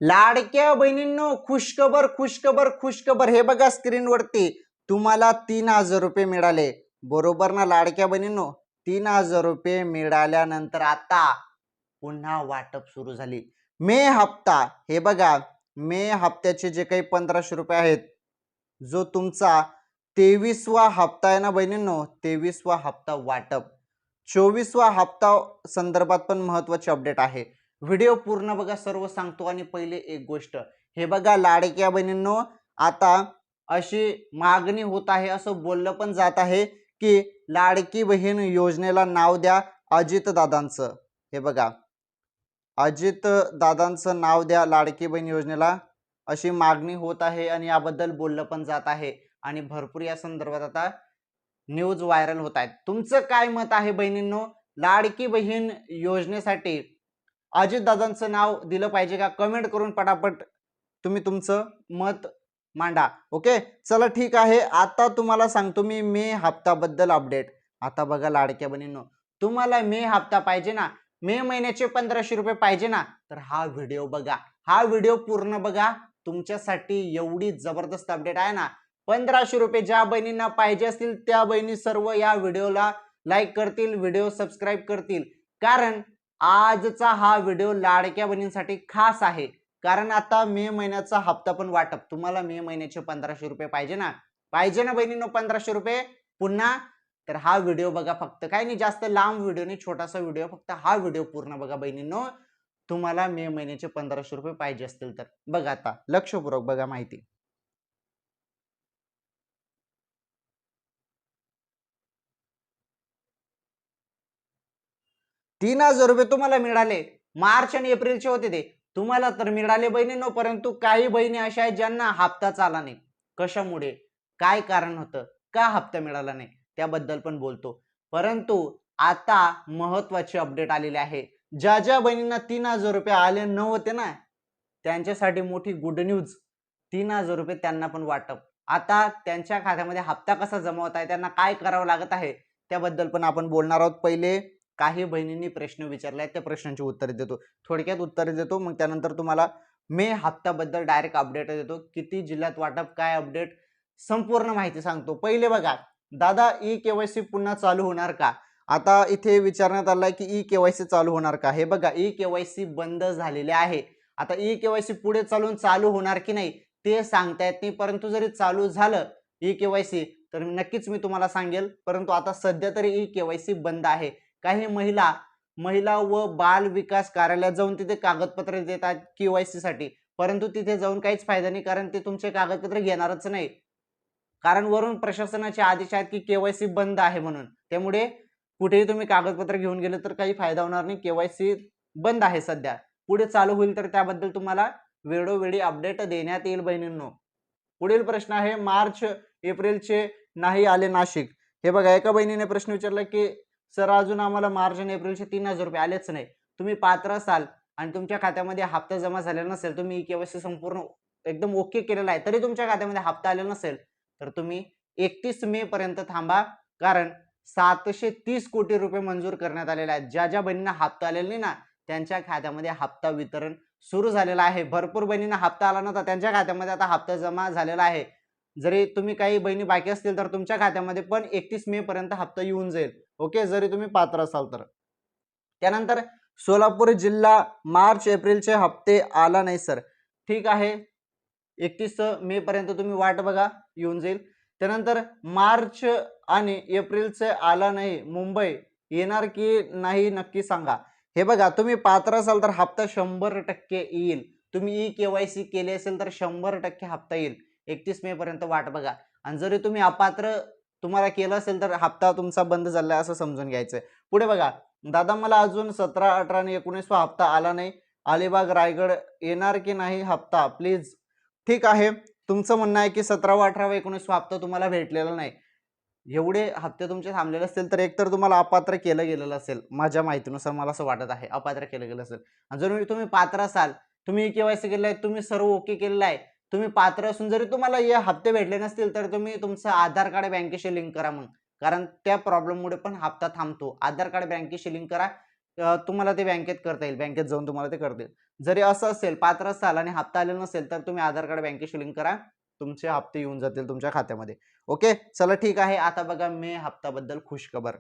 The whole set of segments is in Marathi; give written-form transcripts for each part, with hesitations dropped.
लाडक्या बहिणींनो, खुशखबर खुशखबर खुशखबर. हे बघा स्क्रीनवरती तुम्हाला 3,000 रुपये मिळाले. बरोबर ना लाडक्या बहिणींनो? 3,000 रुपये मिळाल्यानंतर आता पुन्हा वाटप सुरू झाली. मे हप्ता, हे बघा मे हप्त्याचे जे काही 1,500 रुपये आहेत, जो तुमचा 23वा हप्ता आहे ना बहिणींनो, 23वा हप्ता वाटप. 24वा हप्ता संदर्भात पण महत्वाची अपडेट आहे. व्हिडिओ पूर्ण बघा, सर्व सांगतो. आणि पहिले एक गोष्ट, हे बघा लाडक्या बहिणींनो, आता अशी मागणी होत आहे, असं बोललं पण जात आहे की लाडकी बहीण योजनेला नाव द्या अजित दादांचं. हे बघा अजित दादांचं नाव द्या लाडकी बहीण योजनेला, अशी मागणी होत आहे आणि याबद्दल बोललं पण जात आहे आणि भरपूर या संदर्भात आता न्यूज व्हायरल होत आहेत. तुमचं काय मत आहे बहिणींनो? लाडकी बहीण योजनेसाठी अजितदादांचं नाव दिलं पाहिजे का? कमेंट करून पटापट तुम्ही तुमचं मत मांडा. ओके, चला ठीक आहे. आता तुम्हाला सांगतो मी मे हप्त्याबद्दल अपडेट. आता बघा लाडक्या बहिणींनो, तुम्हाला मे हप्ता पाहिजे ना, मे महिन्याचे 1,500 रुपये पाहिजे ना, तर हा व्हिडिओ बघा, हा व्हिडिओ पूर्ण बघा. तुमच्यासाठी एवढी जबरदस्त अपडेट आहे ना. 1,500 रुपये ज्या बहिणींना पाहिजे असतील त्या बहिणी सर्व या व्हिडिओला लाईक करतील, व्हिडिओ सबस्क्राईब करतील, कारण आजचा हा व्हिडिओ लाडक्या बहिणींसाठी खास आहे. कारण आता मे महिन्याचा हप्ता पण वाटप, तुम्हाला मे महिन्याचे 1,500 रुपये पाहिजे ना, पाहिजे ना बहिणींनो 1,500 रुपये पुन्हा. तर हा व्हिडिओ बघा, फक्त काय नाही, जास्त लांब व्हिडिओ नाही, छोटासा व्हिडिओ, फक्त हा व्हिडिओ पूर्ण बघा बहिणींनो. तुम्हाला मे महिन्याचे 1,500 रुपये पाहिजे असतील तर बघा, आता लक्षपूर्वक बघा माहिती. 3,000 रुपये तुम्हाला मिळाले. मार्च आणि एप्रिलचे होते ते, तुम्हाला तर मिळाले बहिणींनो. परंतु काही बहिणी अशा आहेत ज्यांना हप्ताच आला नाही. कशामुळे, काय कारण होतं, का हप्ता मिळाला नाही, त्याबद्दल पण बोलतो. परंतु आता महत्वाची अपडेट आलेली आहे. ज्या ज्या बहिणींना 3,000 रुपये आले नव्हते ना, त्यांच्यासाठी मोठी गुड न्यूज. 3,000 रुपये त्यांना पण वाटप. आता त्यांच्या खात्यामध्ये हप्ता कसा जमा होत आहे, त्यांना काय करावं लागत आहे, त्याबद्दल पण आपण बोलणार आहोत. पहिले काही बहिणींनी प्रश्न विचारले आहेत, त्या प्रश्नांची उत्तरे देतो, थोडक्यात उत्तरे देतो. मग त्यानंतर तुम्हाला मे हप्त्याबद्दल डायरेक्ट अपडेट देतो. किती जिल्ह्यात वाटप, काय अपडेट, संपूर्ण माहिती सांगतो. पहिले बघा, दादा ई केवायसी पुन्हा चालू होणार का? आता इथे विचारण्यात आलाय की ई केवायसी चालू होणार का? हे बघा, ई केवायसी बंद झालेले आहे. आता ई केवायसी पुढे चालू होणार की नाही ते सांगता येत नाही. परंतु जरी चालू झालं ई केवायसी तर नक्कीच मी तुम्हाला सांगेल. परंतु आता सध्या तरी ई केवायसी बंद आहे. काही महिला व बाल विकास कार्यालयात जाऊन तिथे कागदपत्र देतात केवायसी साठी, परंतु तिथे जाऊन काहीच फायदा नाही, कारण ते तुमचे कागदपत्र घेणारच नाही. कारण वरून प्रशासनाचे आदेश आहेत की केवायसी बंद आहे म्हणून. त्यामुळे कुठेही तुम्ही कागदपत्र घेऊन गेले तर काही फायदा होणार नाही. केवायसी बंद आहे सध्या. पुढे चालू होईल तर त्याबद्दल तुम्हाला वेळोवेळी अपडेट देण्यात येईल बहिणींनो. पुढील प्रश्न आहे, मार्च एप्रिलचे नाही आले नाशिक. हे बघा, एका बहिणीने प्रश्न विचारला की सर अजून आम्हाला मार्च आणि एप्रिलचे 3,000 रुपये आलेच नाही. तुम्ही पात्र असाल आणि तुमच्या खात्यामध्ये हप्ता जमा झालेला नसेल, तुम्ही केवायसी संपूर्ण एकदम ओके केलेला आहे, तरी तुमच्या खात्यामध्ये हप्ता आलेला नसेल, तर तुम्ही 31 मे पर्यंत थांबा. कारण 730 कोटी रुपये मंजूर करण्यात आलेले आहेत. ज्या ज्या बहिणींना हप्ता आलेला नाही ना, त्यांच्या खात्यामध्ये हप्ता वितरण सुरू झालेला आहे. भरपूर बहिणींना हप्ता आला नव्हता, त्यांच्या खात्यामध्ये आता हप्ता जमा झालेला आहे. जरी तुम्ही काही बहिणी बाकी असतील तर तुमच्या खात्यामध्ये पण 31 मे पर्यंत हप्ता येऊन जाईल. ओके, जरी तुम्ही पात्र असाल तर. त्यानंतर सोलापूर जिल्हा, मार्च एप्रिलचे हप्ते आला नाही सर. ठीक आहे, 31 मे पर्यंत तुम्ही वाट बघा, येऊन जाईल. त्यानंतर मार्च आणि एप्रिलचे आला नाही, मुंबई येणार की नाही नक्की सांगा. हे बघा, तुम्ही पात्र असाल तर हप्ता 100% येईल. तुम्ही ई केवायसी केली असेल तर 100% हप्ता येईल. 31 मे पर्यंत वाट बघा. आणि जरी तुम्ही अपात्र तुम्हाला केलं असेल तर हप्ता तुमचा बंद झाला असं समजून घ्यायचंय. पुढे बघा, दादा मला अजून 17, 18 आणि 19वा हप्ता आला नाही. अलिबाग, रायगड येणार की नाही हप्ता प्लीज. ठीक आहे, तुमचं म्हणणं आहे की 17वा, 18वा, 19वा हप्ता तुम्हाला भेटलेला नाही. एवढे हप्ते तुमचे थांबलेले असतील तर एकतर तुम्हाला अपात्र केलं गेलेलं असेल. माझ्या माहितीनुसार मला असं वाटत आहे, अपात्र केलं गेलं असेल. आणि जर तुम्ही पात्र असाल, तुम्ही केवायसी केलेलं आहे, तुम्ही सर्व ओके केलेलं आहे, तुम्ही पात्र असून जरी तुम्हाला हे हप्ते भेटले नसतील तर तुम्ही तुमचं आधार कार्ड बँकेशी लिंक करा मग. कारण त्या प्रॉब्लेममुळे पण हप्ता थांबतो. आधार कार्ड बँकेशी लिंक करा. तुम्हाला ते बँकेत करता येईल, बँकेत जाऊन तुम्हाला ते करता येईल. जरी असं असेल, पात्र असाल आणि हप्ता आलेला नसेल, तर तुम्ही आधार कार्ड बँकेशी लिंक करा, तुमचे हप्ते येऊन जातील तुमच्या खात्यामध्ये. ओके, चला ठीक आहे. आता बघा मे हप्त्याबद्दल खुशखबर.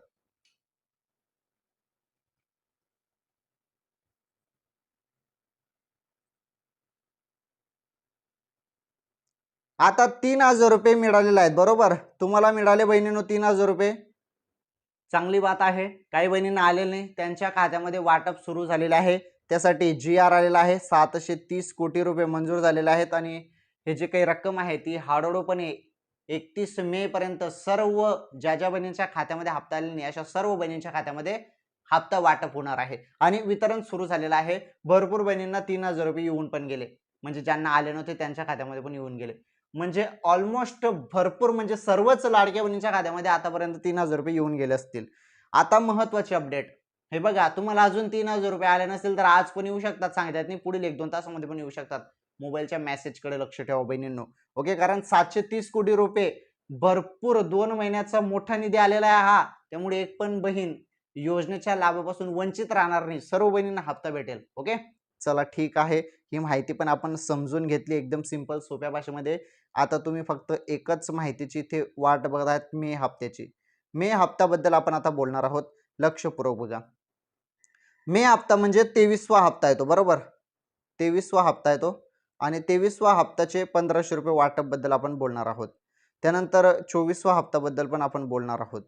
आता 3,000 रुपये मिळालेले आहेत, बरोबर? तुम्हाला मिळाले बहिणींनो 3,000 रुपये. चांगली बात आहे. काही बहिणींना आलेले नाही, त्यांच्या खात्यामध्ये वाटप सुरू झालेलं आहे. त्यासाठी GR आलेला आहे. 730 कोटी रुपये मंजूर झालेले आहेत आणि हे जे काही रक्कम आहे ती हळूहळूपणे 31 मे पर्यंत सर्व ज्या ज्या बहिणींच्या खात्यामध्ये हप्ता आलेला नाही अशा सर्व बहिणींच्या खात्यामध्ये हप्ता वाटप होणार आहे आणि वितरण सुरू झालेलं आहे. भरपूर बहिणींना 3,000 रुपये येऊन पण गेले, म्हणजे ज्यांना आले नव्हते त्यांच्या खात्यामध्ये पण येऊन गेले. म्हणजे ऑलमोस्ट भरपूर, म्हणजे सर्वच लाडक्या बहिणींच्या खात्यामध्ये आतापर्यंत 3,000 रुपये येऊन गेले असतील. आता महत्वाची अपडेट, हे बघा, तुम्हाला अजून 3,000 रुपये आले नसेल तर आज पण येऊ शकतात, सांगतात नाही, पुढील 1-2 तासामध्ये पण येऊ शकतात. मोबाईलच्या मेसेजकडे लक्ष ठेवा बहिणींनो. ओके, कारण 730 कोटी रुपये भरपूर 2 महिन्याचा मोठा निधी आलेला आहे हा. त्यामुळे एक पण बहीण योजनेच्या लाभापासून वंचित राहणार नाही, सर्व बहिणींना हप्ता भेटेल. ओके, चला ठीक आहे. ही माहिती पण आपण समजून घेतली एकदम सिंपल सोप्या भाषेमध्ये. आता तुम्ही फक्त एकच माहितीची इथे वाट बघत आहात, मे हप्त्याची. मे हप्त्याबद्दल आपण आता बोलणार आहोत, लक्षपूर्वक बघा. मे हप्ता म्हणजे 23वा हप्ता येतो, बरोबर? 23वा हप्ता येतो आणि 23वा हप्त्याचे 1,500 रुपये वाटप बद्दल आपण बोलणार आहोत. त्यानंतर 24वा हप्त्याबद्दल पण आपण बोलणार आहोत.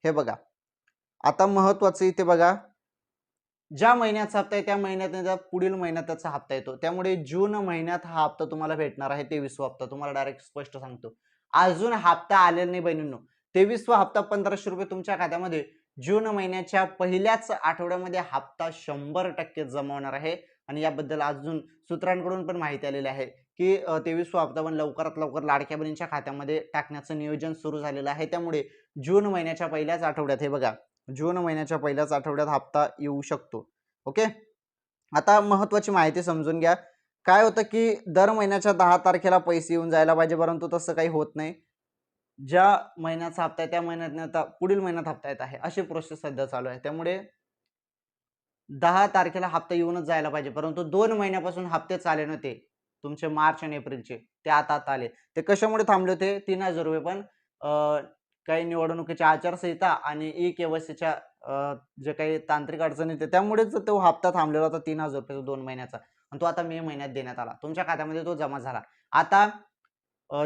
हे बघा, आता महत्वाचं इथे बघा, ज्या महिन्याचा हप्ता आहे त्या महिन्यात पुढील महिन्यात त्याचा हप्ता येतो. त्यामुळे जून महिन्यात हा हप्ता तुम्हाला भेटणार आहे, 23वा हप्ता. तुम्हाला डायरेक्ट स्पष्ट सांगतो, अजून हप्ता आलेला नाही बहिणींनो. 23वा हप्ता 1,500 रुपये तुमच्या खात्यामध्ये जून महिन्याच्या पहिल्याच आठवड्यामध्ये हप्ता 100% जमा होणार आहे. आणि याबद्दल अजून सूत्रांकडून पण माहिती आलेली आहे की 23वा हप्ता पण लवकरात लवकर लाडक्या बहिणींच्या खात्यामध्ये टाकण्याचं नियोजन सुरू झालेलं आहे. त्यामुळे जून महिन्याच्या पहिल्याच आठवड्यात, हे बघा, जून महिन्याच्या पहिल्याच आठवड्यात हप्ता येऊ शकतो. ओके, आता महत्वाची माहिती समजून घ्या. काय होतं की दर महिन्याच्या 10 तारखेला पैसे येऊन जायला पाहिजे, परंतु तसं काही होत नाही. ज्या महिन्याचा हप्ता आहे त्या महिन्यात आता पुढील महिन्यात हप्ता येत आहे, अशी प्रोसेस सध्या चालू आहे. त्यामुळे 10 तारखेला हप्ता येऊनच जायला पाहिजे, परंतु 2 महिन्यापासून हप्ते आले नव्हते तुमचे, मार्च आणि एप्रिलचे, ते आता आले. ते कशामुळे थांबले होते? 3,000 रुपये पण काही निवडणुकीच्या आचारसंहिता आणि ई-केवायसीच्या जे काही तांत्रिक अडचणी होते त्यामुळेच तो हप्ता थांबलेला होता 3,000 रुपये 2 महिन्याचा, आणि तो आता मे महिन्यात देण्यात आला. तुमच्या खात्यामध्ये तो जमा झाला. आता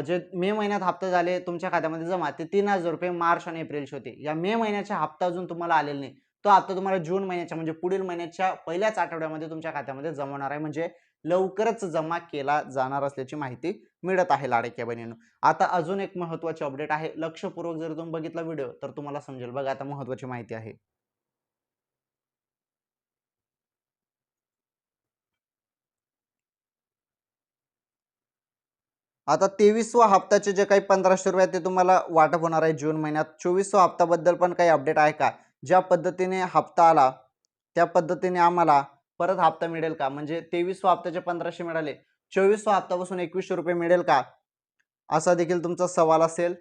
जे मे महिन्यात हप्ते झाले तुमच्या खात्यामध्ये जमा, ते 3,000 रुपये मार्च आणि एप्रिलचे होते. या मे महिन्याचा हप्ता अजून तुम्हाला आलेला नाही. तो हप्ता तुम्हाला जून महिन्याच्या म्हणजे पुढील महिन्याच्या पहिल्याच आठवड्यामध्ये तुमच्या खात्यामध्ये जमा होणार आहे, म्हणजे लवकरच जमा केला जाणार असल्याची माहिती मिळत आहे लाडक्या बहिणींनो. आता अजून एक महत्वाची अपडेट आहे, लक्षपूर्वक जर तुम्ही बघितला व्हिडिओ तर तुम्हाला समजेल. बघा, आता महत्वाची माहिती आहे. आता 23वा हप्त्याचे जे काही 1,500 रुपये ते तुम्हाला वाटप होणार आहे जून महिन्यात. 24वा हप्त्याबद्दल पण काही अपडेट आहे का? ज्या पद्धतीने हप्ता आला त्या पद्धतीने आम्हाला परत हप्ता मिळेल का? म्हणजे 23वा हप्त्याचे 1,500 मिळाले, 24वा हप्त्यापासून 2,100 रुपये मिळेल का? असा देखील तुमचा सवाल असेल.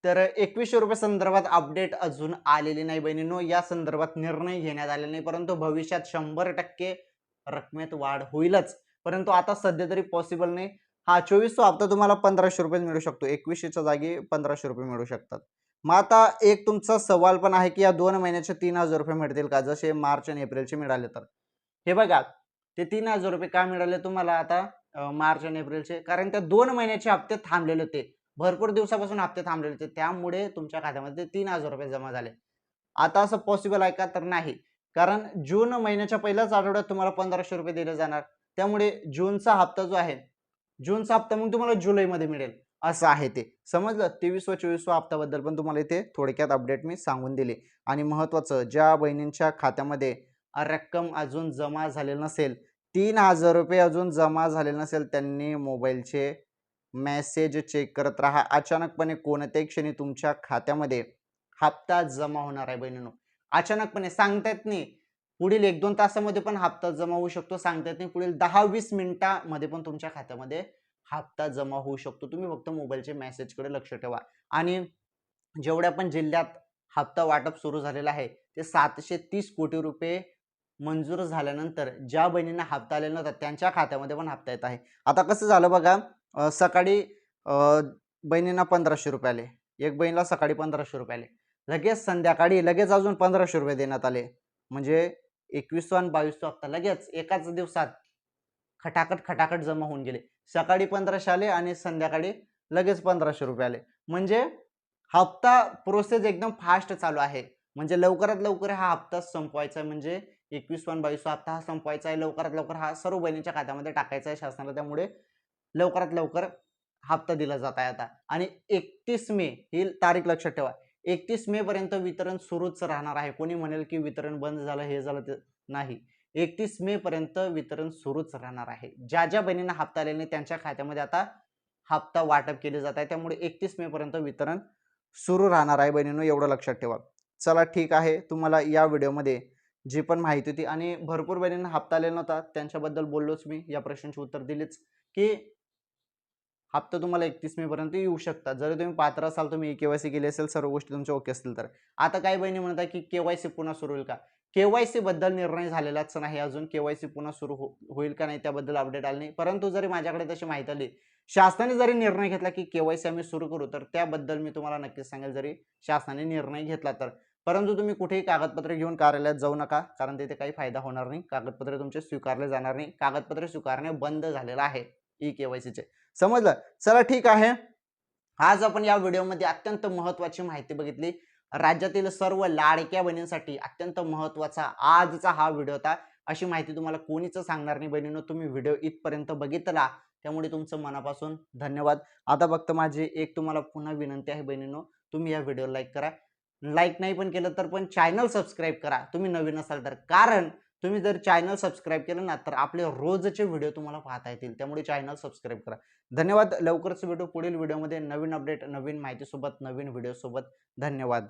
तर 2,100 रुपये संदर्भात अपडेट अजून आलेली नाही बहिणींनो. या संदर्भात निर्णय घेण्यात आलेला नाही, परंतु भविष्यात 100% रकमेत वाढ होईलच. परंतु आता सध्या तरी पॉसिबल नाही. हा 24वा हप्ता तुम्हाला 1,500 रुपये मिळू शकतो. 2,100च्या जागी 1,500 रुपये मिळू शकतात. मग आता एक तुमचा सवाल पण आहे की या 2 महिन्याचे 3,000 रुपये मिळतील का, जसे मार्च आणि एप्रिलचे मिळाले तर? हे बघा, ते 3,000 रुपये का मिळाले तुम्हाला आता मार्च आणि एप्रिलचे? कारण त्या 2 महिन्याचे हप्ते थांबलेले होते. भरपूर दिवसापासून हप्ते थांबलेले होते. त्यामुळे तुमच्या खात्यामध्ये 3,000 रुपये जमा झाले. आता असं पॉसिबल आहे का? तर नाही. कारण जून महिन्याच्या पहिल्याच आठवड्यात तुम्हाला 1,500 रुपये दिले जाणार. त्यामुळे जूनचा हप्ता जो आहे, जूनचा हप्ता मग तुम्हाला जुलैमध्ये मिळेल, असं आहे ते. समजलं? 23 व 24 हप्त्याबद्दल पण तुम्हाला इथे थोडक्यात अपडेट मी सांगून दिली. आणि महत्त्वाचं, ज्या बहिणींच्या खात्यामध्ये रक्कम अजून जमा झालेली नसेल, 3,000 रुपये अजून जमा झालेले नसेल, त्यांनी मोबाईलचे मेसेज चेक करत राहा. अचानकपणे कोणत्याही क्षणी तुमच्या खात्यामध्ये हप्ता जमा होणार आहे बहिणींनो. अचानकपणे सांगता येत नाही. पुढील 1-2 तासामध्ये पण हप्ता जमा होऊ शकतो, सांगता येत नाही. पुढील 10-20 मिनिटांमध्ये पण तुमच्या खात्यामध्ये हप्ता जमा होऊ शकतो. तुम्ही फक्त मोबाईलचे मेसेजकडे लक्ष ठेवा. आणि जेवढ्या पण जिल्ह्यात हप्ता वाटप सुरू झालेला आहे ते 730 कोटी रुपये मंजूर झाल्यानंतर ज्या बहिणींना हप्ता आलेला नव्हता त्यांच्या खात्यामध्ये पण हप्ता येत आहे. आता कसं झालं बघा, सकाळी बहिणींना 1500 रुपये आले, एक बहिणीला सकाळी 1500 रुपये आले, लगेच संध्याकाळी लगेच अजून 1500 रुपये देण्यात आले. म्हणजे 21 आणि 22 हप्ता लगेच एकाच दिवसात खटाखट खटाखट जमा होऊन गेले. सकाळी 1500 आले आणि संध्याकाळी लगेच 1500 रुपये आले. म्हणजे हप्ता प्रोसेस एकदम फास्ट चालू आहे. म्हणजे लवकरात लवकर हा हप्ता संपवायचा आहे. म्हणजे 21 आणि 22 हप्ता हा संपवायचा आहे. लवकरात लवकर हा सर्व बहिणींच्या खात्यामध्ये टाकायचा आहे शासनाला. त्यामुळे लवकरात लवकर हप्ता दिला जात आहे आता. आणि 31 मे ही तारीख लक्षात ठेवा. 31 मे पर्यंत वितरण सुरूच राहणार आहे. कोणी म्हणेल की वितरण बंद झालं, हे झालं, ते नाही. 31 मे पर्यंत वितरण सुरूच राहणार आहे. ज्या ज्या बहिणींना हप्ता आलेला नाही त्यांच्या खात्यामध्ये आता हप्ता वाटप केले जात आहे. त्यामुळे 31 मे पर्यंत वितरण सुरू राहणार आहे बहिणींनो, एवढं लक्षात ठेवा. चला ठीक आहे, तुम्हाला या व्हिडिओमध्ये जी पण माहिती होती आणि भरपूर बहिणींना हप्ता आलेला नव्हता त्यांच्याबद्दल बोललोच मी, या प्रश्नांची उत्तर दिलीच की हप्ता तुम्हाला 31 मे पर्यंत येऊ शकतात. जर तुम्ही पात्र असाल, तुम्ही केवायसी केली असेल, सर्व गोष्टी तुमच्या ओके असतील तर. आता काही बहिणी म्हणतात की केवायसी पुन्हा सुरू होईल का? केवायसी बद्दल निर्णय झालेलाच नाही अजून. केवायसी पुन्हा सुरू होईल का नाही त्याबद्दल अपडेट आले नाही. परंतु जरी माझ्याकडे तशी माहिती आली, शासनाने जरी निर्णय घेतला की केवायसी आम्ही सुरू करू, तर त्याबद्दल मी तुम्हाला नक्कीच सांगेल, जरी शासनाने निर्णय घेतला तर. परंतु तुम्ही कुठेही कागदपत्रे घेऊन कार्यालयात जाऊ नका, कारण तिथे काही फायदा होणार नाही. कागदपत्रे तुमचे स्वीकारले जाणार नाही. कागदपत्रे स्वीकारणे बंद झालेलं आहे ई केवायसीचे. समजलं? चला ठीक आहे. आज आपण या व्हिडिओमध्ये अत्यंत महत्त्वाची माहिती बघितली. राज्यातील सर्व लाडक्या बहिणींसाठी अत्यंत महत्त्वाचा आजचा हा व्हिडिओ होता. अशी माहिती तुम्हाला कोणीच सांगणार नाही बहिणींनो. तुम्ही व्हिडिओ इथपर्यंत बघितला, त्यामुळे तुमचं मनापासून धन्यवाद. आता फक्त माझी एक तुम्हाला पुन्हा विनंती आहे बहिणींनो, तुम्ही या व्हिडिओ लाईक करा. लाईक नाही पण केलं तर पण चॅनल सबस्क्राईब करा तुम्ही नवीन असाल तर. कारण तुम्ही जर चॅनल सबस्क्राईब केलं ना, तर आपले रोजचे व्हिडिओ तुम्हाला पाहता येतील. त्यामुळे चॅनल सबस्क्राईब करा. धन्यवाद. लवकरच भेटू पुढील व्हिडिओमध्ये नवीन अपडेट, नवीन माहितीसोबत, नवीन व्हिडिओसोबत. धन्यवाद.